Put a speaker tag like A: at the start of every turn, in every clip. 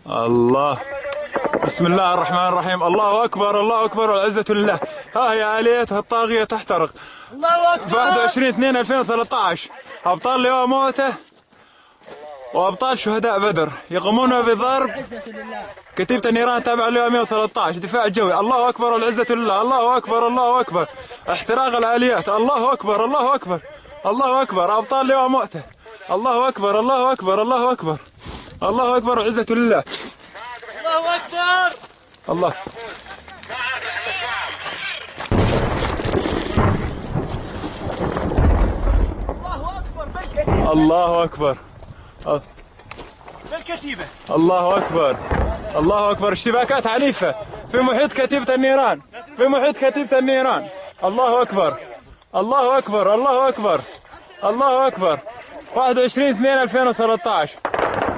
A: الله. بسم الله الرحمن الرحيم. الله اكبر الله اكبر والعزة لله. ها هي آليتها الطاغية تحترق.
B: الله اكبر.
A: في 21/2/2013 ابطال لواء موته وابطال شهداء بدر يقومون بضرب كتيبة النيران التابعة لواء 113 دفاع جوي. الله اكبر والعزة لله. الله اكبر الله اكبر. احتراق الآليات. الله اكبر الله اكبر الله اكبر. ابطال لواء موته. الله اكبر الله اكبر الله اكبر الله اكبر والعزة لله.
B: الله اكبر.
A: الله. الله اكبر
B: بالكتيبة.
A: الله اكبر الله اكبر. اشتباكات عنيفة في محيط كتيبة النيران في محيط كتيبة النيران. الله اكبر الله اكبر الله اكبر الله اكبر. 21/2/2013.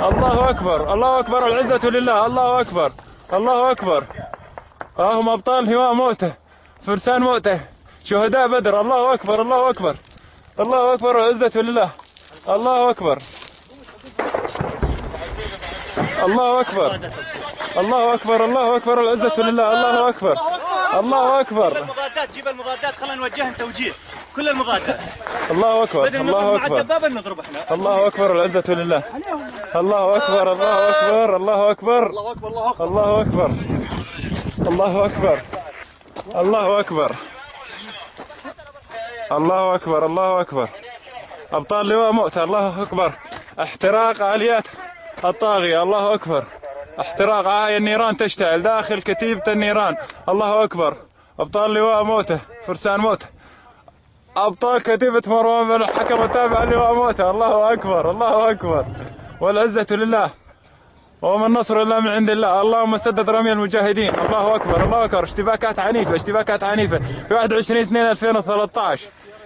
A: الله اكبر الله اكبر والعزة لله. الله اكبر الله اكبر. هم ابطال لواء موته فرسان موته شهداء بدر. الله اكبر الله اكبر الله اكبر والعزة لله. الله اكبر الله اكبر الله اكبر الله اكبر والعزة لله. الله اكبر الله اكبر.
B: المضادات جيب المضادات خلينا نوجههم توجيه كل المضادات.
A: الله اكبر الله اكبر
B: نضرب احنا.
A: الله اكبر والعزة لله. الله اكبر الله اكبر الله اكبر
B: الله اكبر الله اكبر
A: الله اكبر الله اكبر الله اكبر الله اكبر الله اكبر. ابطال لواء موته. الله اكبر. احتراق آليات الطاغية. الله اكبر. احتراق النيران تشتعل داخل كتيبة النيران. الله اكبر. ابطال لواء موته فرسان موته ابطال كتيبة مروان بن الحكم التابع لواء موته. الله اكبر الله اكبر والعزة لله وما النصر الا من عند الله. اللهم سدد رمي المجاهدين. الله اكبر الله اكبر. اشتباكات عنيفة اشتباكات عنيفة في 21/2/2013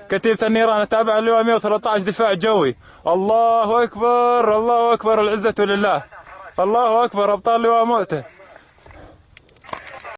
A: كتيبة النيران التابعة لواء 113 دفاع جوي. الله اكبر الله اكبر العزة لله. الله اكبر. ابطال لواء موته